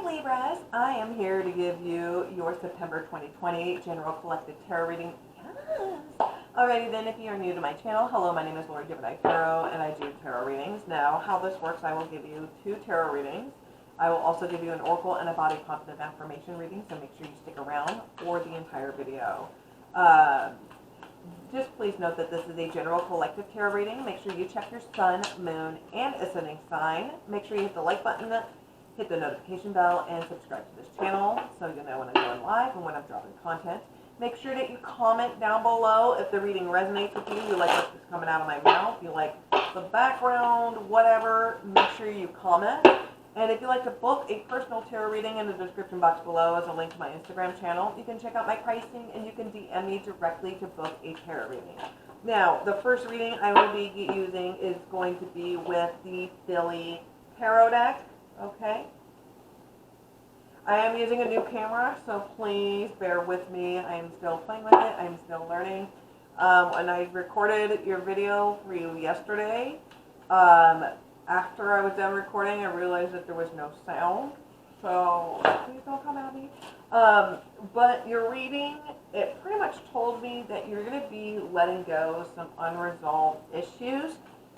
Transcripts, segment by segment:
Libras, I am here to give you your September 2020 General Collective Tarot reading. Yes! Alrighty then, if you are new to my channel, hello, my name is Lord Gemini Tarot, and I do tarot readings. Now, how this works, I will give you 2 tarot readings. I will also give you an oracle and a body positive affirmation reading, so make sure you stick around for the entire video. Just please note that this is a general collective tarot reading. Make sure you check your sun, moon, and ascending sign. Make sure you hit the like button, hit the notification bell, and subscribe to this channel so you know when I'm going live and when I'm dropping content. Make sure that you comment down below if the reading resonates with you. You like what's coming out of my mouth. You like the background, whatever. Make sure you comment. And if you'd like to book a personal tarot reading, in the description box below is a link to my Instagram channel. You can check out my pricing and you can DM me directly to book a tarot reading. Now, the first reading I will be using is going to be with the Philly Tarot deck. Okay. I am using a new camera, so please bear with me. I am still playing with it. I am still learning. And I recorded your video for you yesterday. After I was done recording, I realized that there was no sound. So please don't come at me. But your reading, it pretty much told me that you're going to be letting go of some unresolved issues.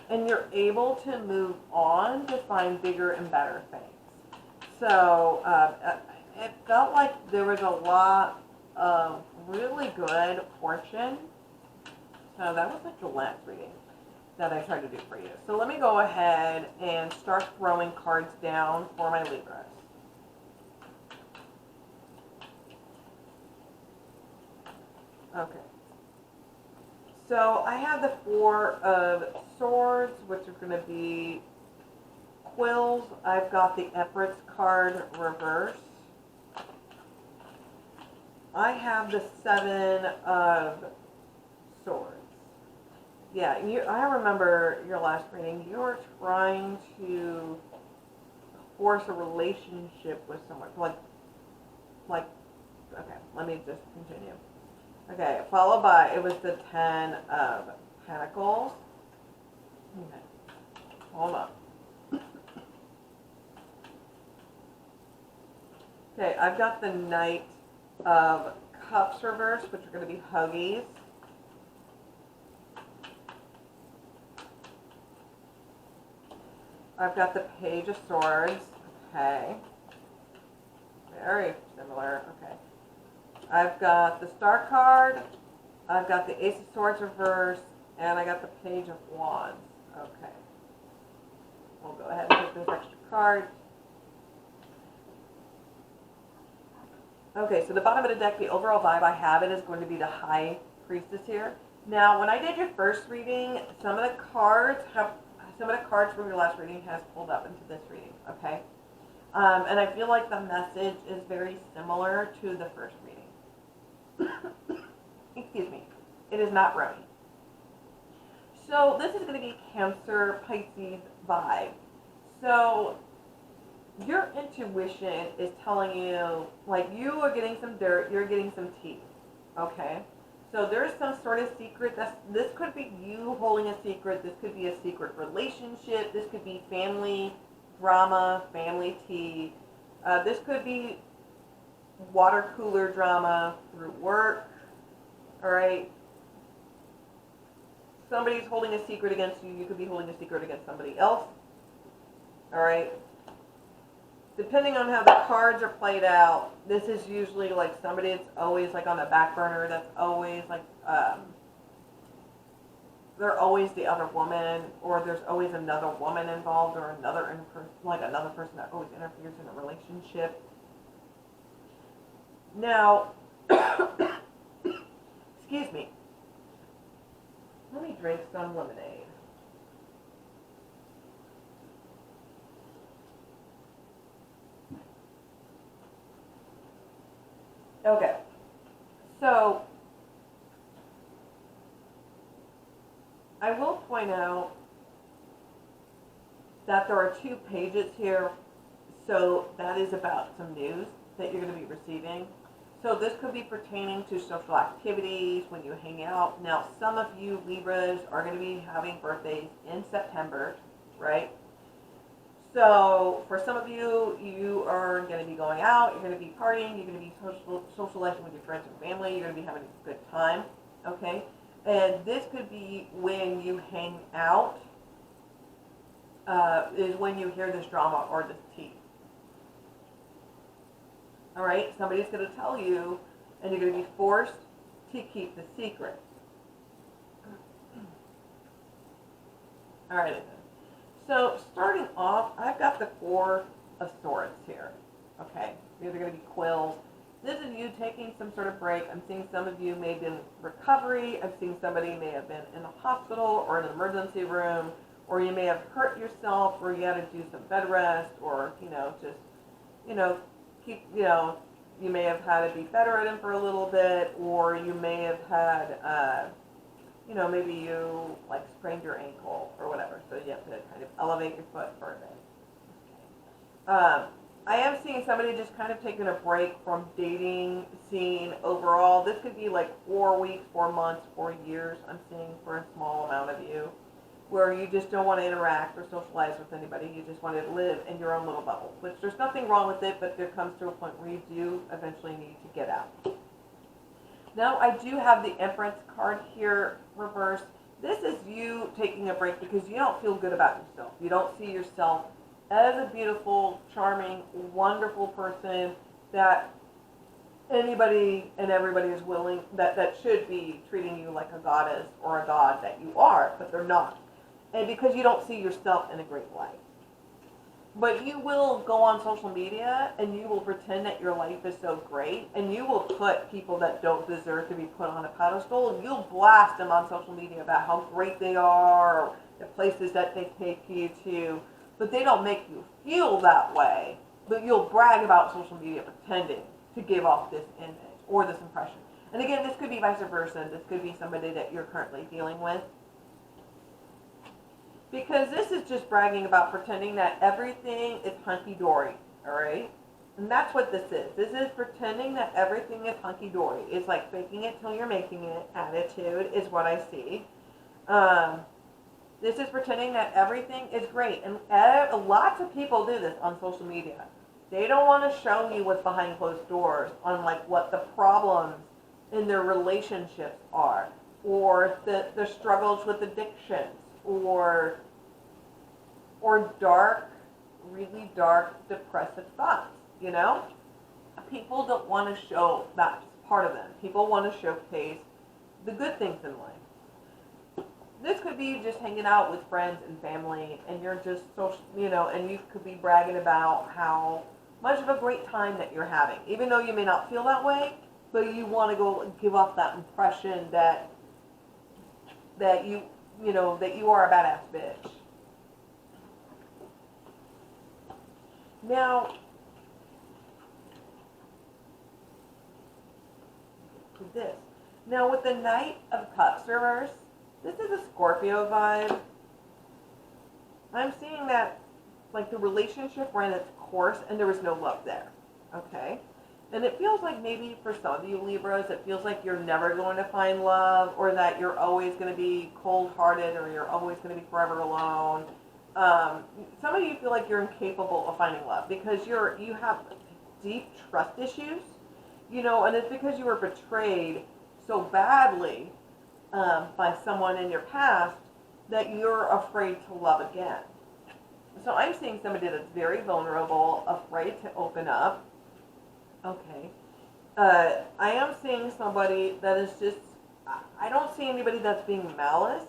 And you're able to move on to find bigger and better things. So it felt like there was a lot of really good fortune. So that was like the last reading that I tried to do for you. So let me go ahead and start throwing cards down for my Libras. Okay. So I have the 4 of Swords, which are going to be quills. I've got the Empress card reverse. I have the 7 of Swords. Yeah, I remember your last reading. You were trying to force a relationship with someone. Like, okay, let me just continue. Okay, followed by, it was the 10 of Pentacles. Okay, hold on. Okay, I've got the Knight of Cups reverse, which are going to be huggies. I've got the Page of Swords. Okay. Very similar. Okay. I've got the Star card. I've got the Ace of Swords reverse. And I got the Page of Wands. Okay. We'll go ahead and take those extra cards. Okay, so the bottom of the deck, the overall vibe I have it is going to be the High Priestess here. Now, when I did your first reading, some of the cards from your last reading has pulled up into this reading, okay? And I feel like the message is very similar to the first reading. Excuse me. It is not Roni. So this is going to be Cancer, Pisces vibe. So your intuition is telling you, like, you are getting some dirt, you're getting some tea, okay? So there's some sort of secret. This could be you holding a secret. This could be a secret relationship. This could be family drama, family tea. This could be water cooler drama through work, all right? Somebody's holding a secret against you. You could be holding a secret against somebody else, all right? Depending on how the cards are played out, this is usually like somebody that's always like on the back burner, that's always like, they're always the other woman, or there's always another woman involved, or another person that always interferes in a relationship. Now, excuse me, let me drink some lemonade. Okay, so I will point out that there are 2 pages here, so that is about some news that you're going to be receiving. So this could be pertaining to social activities when you hang out. Now, some of you Libras are going to be having birthdays in September, right? So for some of you, you are going to be going out, you're going to be partying, you're going to be socializing with your friends and family, you're going to be having a good time, okay? And this could be when you hang out, is when you hear this drama or this tea. All right, somebody's going to tell you, and you're going to be forced to keep the secret. All right, then. So starting off, I've got the Four of Swords here. Okay, these are going to be quills. This is you taking some sort of break. I'm seeing some of you may be in recovery. I'm seeing somebody may have been in a hospital or in an emergency room, or you may have hurt yourself, or you had to do some bed rest, or just keep you may have had to be bedridden for a little bit, or you may have had maybe you like sprained your ankle or whatever, so you have to kind of elevate your foot for a bit. Okay. I am seeing somebody just kind of taking a break from dating scene overall. This could be like 4 weeks, 4 months, 4 years. I'm seeing for a small amount of you, where you just don't want to interact or socialize with anybody. You just want to live in your own little bubble, which there's nothing wrong with it, but there comes to a point where you do eventually need to get out. Now I do have the Empress card here reversed. This is you taking a break because you don't feel good about yourself. You don't see yourself as a beautiful, charming, wonderful person that anybody and everybody is willing, that should be treating you like a goddess or a god that you are, but they're not. And because you don't see yourself in a great light. But you will go on social media and you will pretend that your life is so great, and you will put people that don't deserve to be put on a pedestal, and you'll blast them on social media about how great they are, or the places that they take you to, but they don't make you feel that way. But you'll brag about social media pretending to give off this image or this impression. And again, this could be vice versa. This could be somebody that you're currently dealing with. Because this is just bragging about pretending that everything is hunky-dory, all right? And that's what this is. This is pretending that everything is hunky-dory. It's like faking it till you're making it attitude is what I see. This is pretending that everything is great. And lots of people do this on social media. They don't want to show you what's behind closed doors on like what the problems in their relationships are, or the struggles with addictions, or dark, really dark, depressive thoughts, People don't want to show that part of them. People want to showcase the good things in life. This could be just hanging out with friends and family, and you're just social, and you could be bragging about how much of a great time that you're having, even though you may not feel that way, but you want to go give off that impression that you are a badass bitch. Now, this. Now with the Knight of Cups reverse, this is a Scorpio vibe. I'm seeing that like the relationship ran its course and there was no love there. Okay? And it feels like maybe for some of you Libras, it feels like you're never going to find love, or that you're always going to be cold-hearted, or you're always going to be forever alone. Some of you feel like you're incapable of finding love because you have deep trust issues, and it's because you were betrayed so badly by someone in your past that you're afraid to love again. So I'm seeing somebody that's very vulnerable, afraid to open up. Okay. I am seeing somebody that is just, I don't see anybody that's being malice,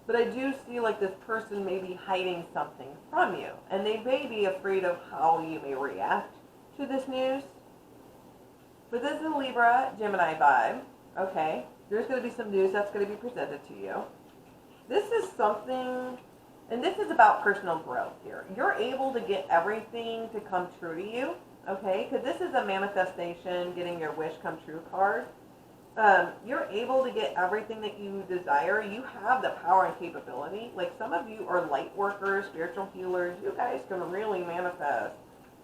but I do see like this person may be hiding something from you, and they may be afraid of how you may react to this news. But this is a Libra, Gemini vibe, okay? There's going to be some news that's going to be presented to you. This is something, and this is about personal growth here. You're able to get everything to come true to you. Okay, because this is a manifestation, getting your wish come true card. You're able to get everything that you desire. You have the power and capability. Like some of you are light workers, spiritual healers. You guys can really manifest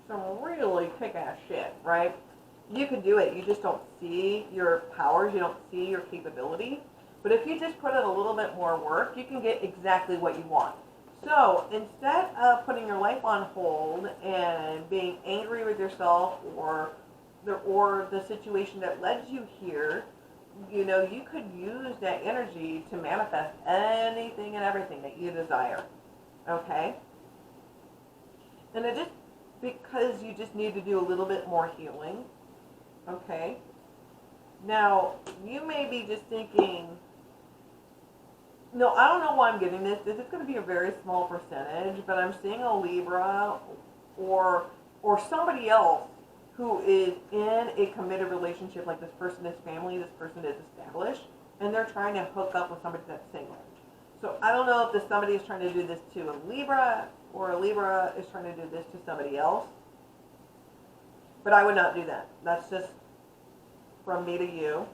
some really kick-ass shit, right? You can do it. You just don't see your powers. You don't see your capability. But if you just put in a little bit more work, you can get exactly what you want. So instead of putting your life on hold and being angry with yourself or the situation that led you here, you know, you could use that energy to manifest anything and everything that you desire. Okay? And it just because you just need to do a little bit more healing. Okay? Now, you may be just thinking, no, I don't know why I'm getting this. This is going to be a very small percentage, but I'm seeing a Libra or somebody else who is in a committed relationship, like this person is family, this person is established, and they're trying to hook up with somebody that's single. So I don't know if this somebody is trying to do this to a Libra or a Libra is trying to do this to somebody else. But I would not do that. That's just from me to you.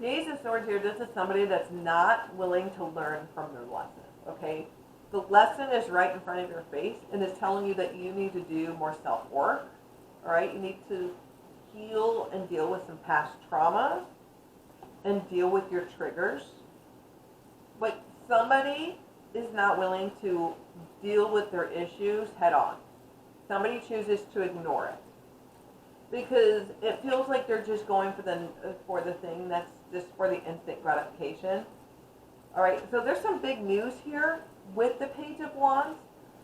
The Ace of Swords here, this is somebody that's not willing to learn from their lesson, okay? The lesson is right in front of your face and is telling you that you need to do more self-work, all right? You need to heal and deal with some past traumas and deal with your triggers. But somebody is not willing to deal with their issues head on. Somebody chooses to ignore it because it feels like they're just going for the thing that's just for the instant gratification. All right, so there's some big news here with the Page of Wands.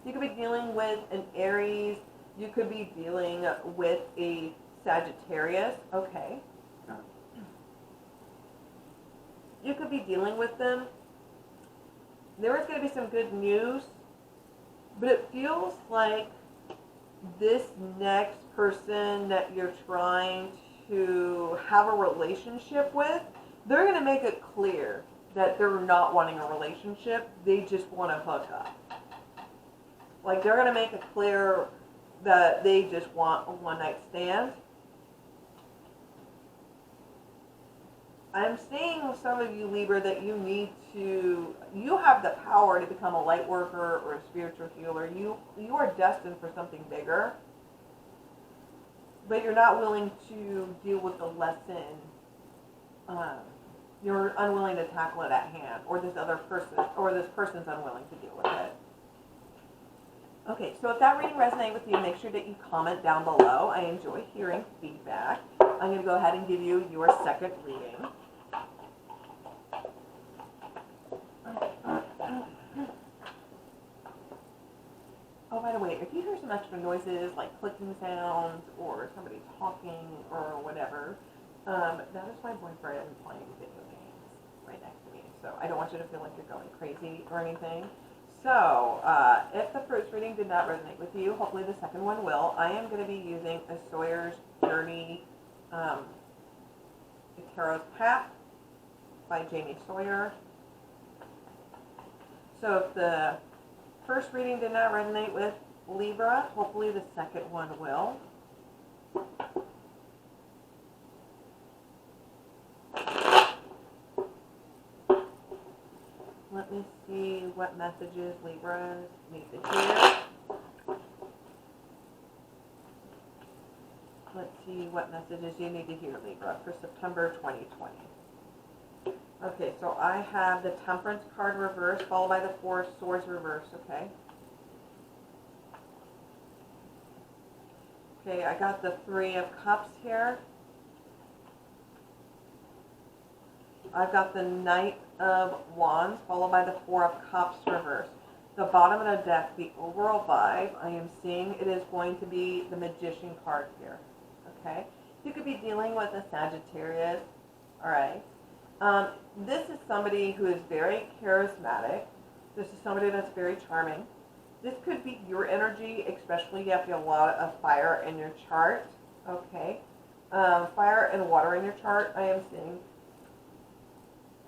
You could be dealing with an Aries. You could be dealing with a Sagittarius. Okay. You could be dealing with them. There is going to be some good news, but it feels like this next person that you're trying to have a relationship with, they're going to make it clear that they're not wanting a relationship. They just want to hook up. Like, they're going to make it clear that they just want a one-night stand. I'm seeing with some of you, Libra, that you have the power to become a light worker or a spiritual healer. You are destined for something bigger, but you're not willing to deal with the lesson. You're unwilling to tackle it at hand, or this person's unwilling to deal with it. Okay, so if that reading resonates with you, make sure that you comment down below. I enjoy hearing feedback. I'm going to go ahead and give you your second reading. Oh, by the way, if you hear some extra noises like clicking sounds or somebody talking or whatever, that is my boyfriend playing video games right next to me. So I don't want you to feel like you're going crazy or anything. So if the first reading did not resonate with you, hopefully the second one will. I am going to be using a Sawyer's Journey, The Tarot's Path by Jamie Sawyer. So if the first reading did not resonate with Libra, hopefully the second one will. Let me see what messages Libras need to hear. Let's see what messages you need to hear, Libra, for September 2020. Okay, so I have the Temperance card reversed, followed by the Four of Swords reversed, okay? Okay, I got the Three of Cups here. I've got the Knight of Wands, followed by the Four of Cups reversed. The bottom of the deck, the overall vibe, I am seeing it is going to be the Magician card here, okay? You could be dealing with a Sagittarius, all right? This is somebody who is very charismatic. This is somebody that's very charming. This could be your energy, especially if you have a lot of fire in your chart. Okay. Fire and water in your chart, I am seeing.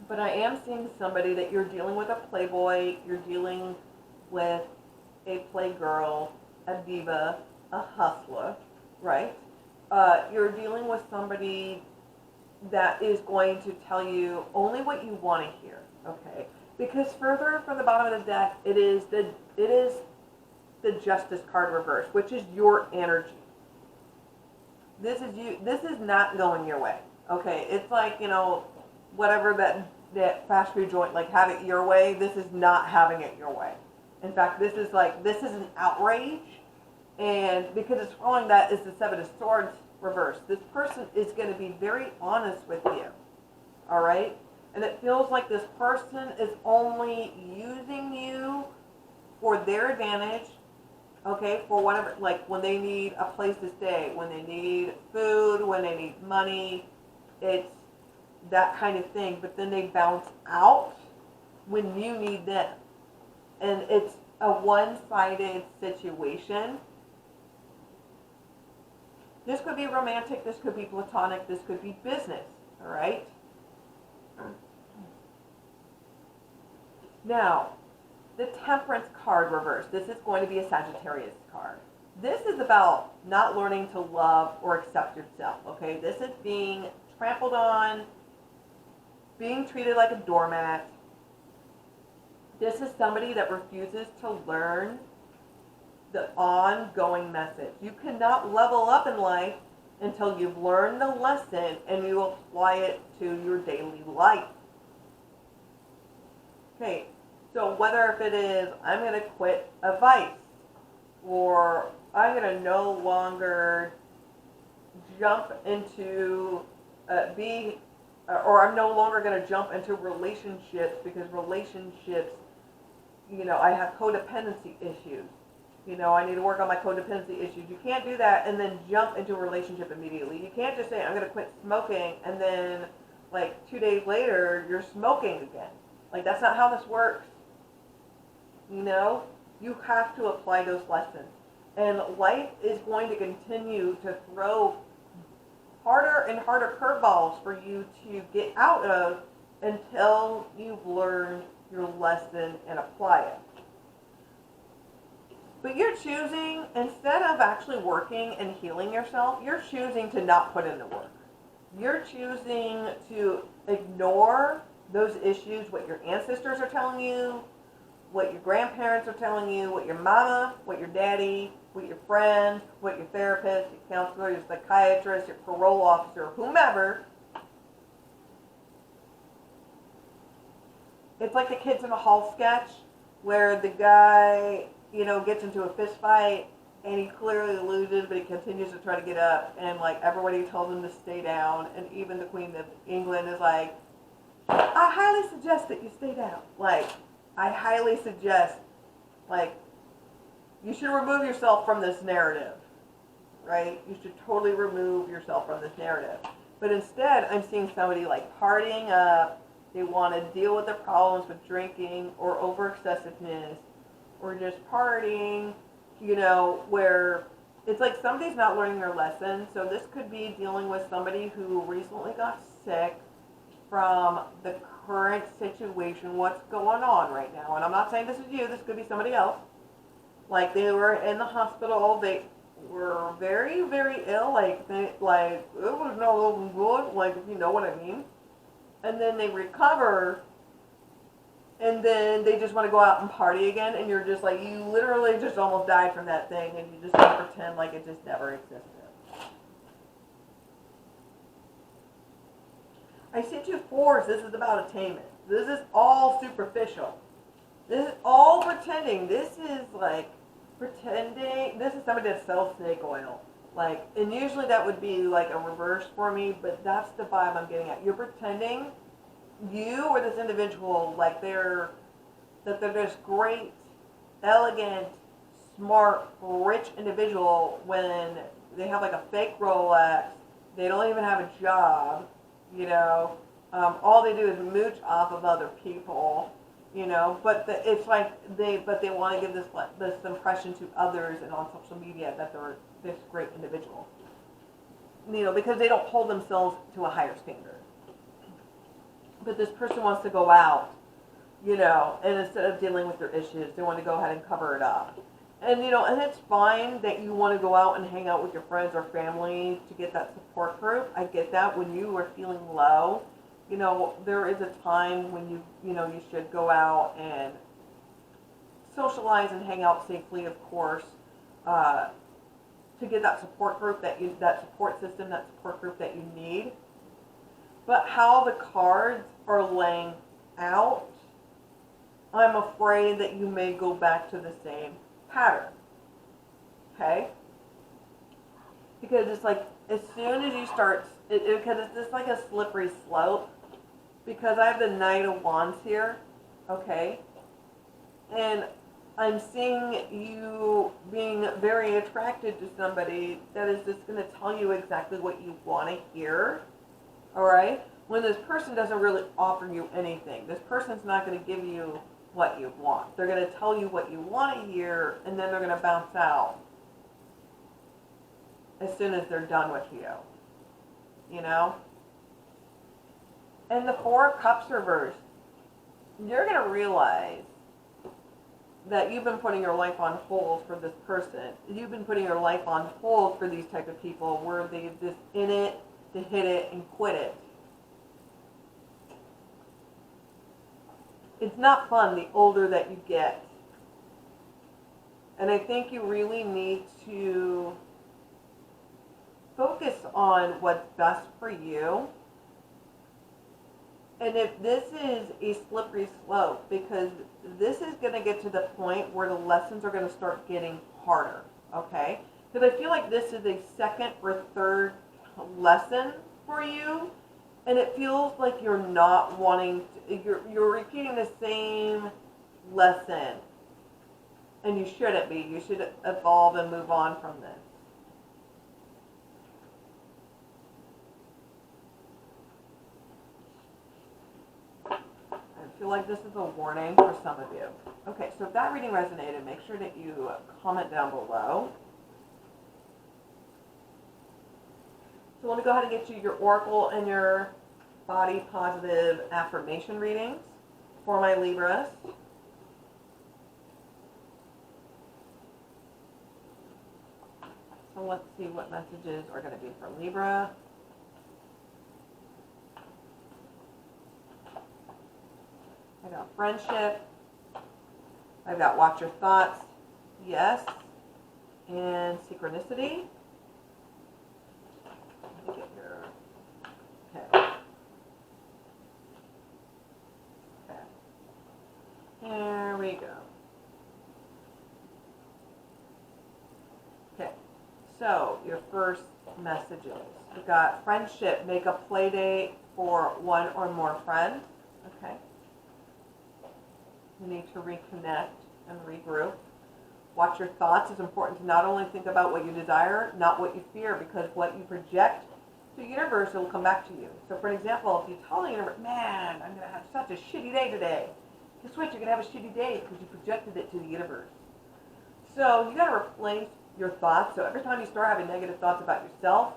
But I am seeing somebody that you're dealing with a playboy, you're dealing with a playgirl, a diva, a hustler, right? You're dealing with somebody that is going to tell you only what you want to hear, okay? Because further from the bottom of the deck, it is the Justice card reversed, which is your energy. This is you. This is not going your way, okay? It's like, you know, whatever that fast food joint, like have it your way. This is not having it your way. In fact, this is an outrage. And because it's following that is the Seven of Swords reverse. This person is going to be very honest with you. All right? And it feels like this person is only using you for their advantage, okay, for whatever, like when they need a place to stay, when they need food, when they need money, it's that kind of thing. But then they bounce out when you need them. And it's a one-sided situation. This could be romantic, this could be platonic, this could be business, all right? Now, the Temperance card reverse. This is going to be a Sagittarius card. This is about not learning to love or accept yourself, okay? This is being trampled on, being treated like a doormat. This is somebody that refuses to learn the ongoing message. You cannot level up in life until you've learned the lesson and you apply it to your daily life. Okay, so whether if it is, I'm going to quit a vice, or I'm going to no longer jump into or I'm no longer going to jump into relationships because relationships, I have codependency issues. I need to work on my codependency issues. You can't do that and then jump into a relationship immediately. You can't just say, I'm going to quit smoking, and then, 2 days later, you're smoking again. That's not how this works. You have to apply those lessons. And life is going to continue to throw harder and harder curveballs for you to get out of until you've learned your lesson and apply it. But you're choosing, instead of actually working and healing yourself, you're choosing to not put in the work. You're choosing to ignore those issues, what your ancestors are telling you, what your grandparents are telling you, what your mama, what your daddy, what your friends, what your therapist, your counselor, your psychiatrist, your parole officer, whomever. It's like the Kids in the Hall sketch where the guy, gets into a fist fight and he clearly loses, but he continues to try to get up, and everybody tells him to stay down, and even the Queen of England is like, I highly suggest that you stay down. I highly suggest, you should remove yourself from this narrative, right? You should totally remove yourself from this narrative. But instead, I'm seeing somebody partying up. They want to deal with their problems with drinking or over excessiveness or just partying, where it's like somebody's not learning their lesson. So this could be dealing with somebody who recently got sick from the current situation, what's going on right now. And I'm not saying this is you, this could be somebody else. They were in the hospital, they were very, very ill, it was not looking good, if you know what I mean. And then they recover, and then they just want to go out and party again, and you're just you literally just almost died from that thing, and you just want to pretend like it just never existed. I see 2 4s. This is about attainment. This is all superficial. This is all pretending. This is pretending. This is somebody that sells snake oil. And usually that would be a reverse for me, but that's the vibe I'm getting at. You're pretending you or this individual they're this great, elegant, smart, rich individual when they have a fake Rolex. They don't even have a job. All they do is mooch off of other people, but it's they want to give this impression to others and on social media that they're this great individual, because they don't hold themselves to a higher standard. But this person wants to go out, and instead of dealing with their issues, they want to go ahead and cover it up. And, and it's fine that you want to go out and hang out with your friends or family to get that support group. I get that. When you are feeling low, there is a time when you should go out and socialize and hang out safely, of course, to get that support group that support system, that support group that you need. But how the cards are laying out, I'm afraid that you may go back to the same pattern. Okay? Because it's like, as soon as you start, because it's just like a slippery slope. Because I have the Knight of Wands here, okay? And I'm seeing you being very attracted to somebody that is just going to tell you exactly what you want to hear, all right? When this person doesn't really offer you anything. This person's not going to give you what you want. They're going to tell you what you want to hear, and then they're going to bounce out as soon as they're done with you, you know? And the Four of Cups reversed, you're going to realize that you've been putting your life on hold for this person. You've been putting your life on hold for these type of people where they're just in it to hit it and quit it. It's not fun the older that you get. And I think you really need to focus on what's best for you. And if this is a slippery slope, because this is going to get to the point where the lessons are going to start getting harder, okay? Because I feel like this is a second or third lesson for you, and it feels like you're not wanting to, you're repeating the same lesson, and you shouldn't be. You should evolve and move on from this. I feel like this is a warning for some of you. Okay, so if that reading resonated, make sure that you comment down below. So let me go ahead and get you your Oracle and your Body Positive affirmation readings for my Libras. So let's see what messages are going to be for Libra. I got friendship. I've got watch your thoughts. Yes. And synchronicity. Let me get your, okay. Okay. There we go. Okay. So your first messages. We got friendship. Make a play date for one or more friends. Okay. You need to reconnect and regroup. Watch your thoughts. It's important to not only think about what you desire, not what you fear, because what you project to the universe, it will come back to you. So for example, if you tell the universe, man, I'm going to have such a shitty day today, guess what? You're going to have a shitty day because you projected it to the universe. So you got to replace your thoughts. So every time you start having negative thoughts about yourself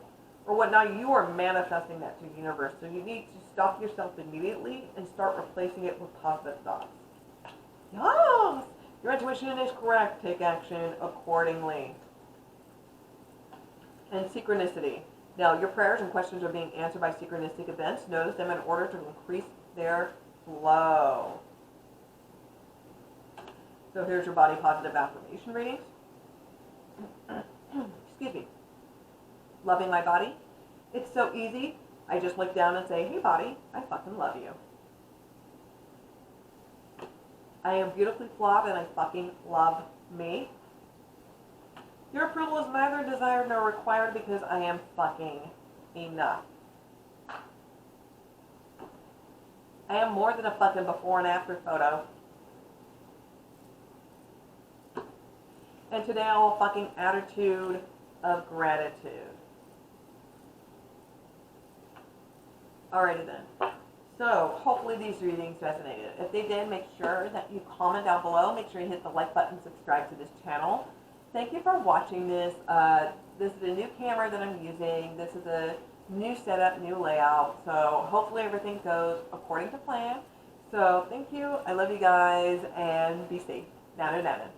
or whatnot, you are manifesting that to the universe. So you need to stop yourself immediately and start replacing it with positive thoughts. Yes! Your intuition is correct. Take action accordingly. And synchronicity. Now, your prayers and questions are being answered by synchronistic events. Notice them in order to increase their flow. So here's your Body Positive affirmation readings. Excuse me. Loving my body. It's so easy. I just look down and say, hey body, I fucking love you. I am beautifully flawed and I fucking love me. Your approval is neither desired nor required because I am fucking enough. I am more than a fucking before and after photo. And today I will fucking attitude of gratitude. Alrighty then. So, hopefully these readings resonated. If they did, make sure that you comment down below. Make sure you hit the like button, subscribe to this channel. Thank you for watching this. This is a new camera that I'm using. This is a new setup, new layout. So, hopefully everything goes according to plan. So, thank you. I love you guys, and be safe. Nana, nana.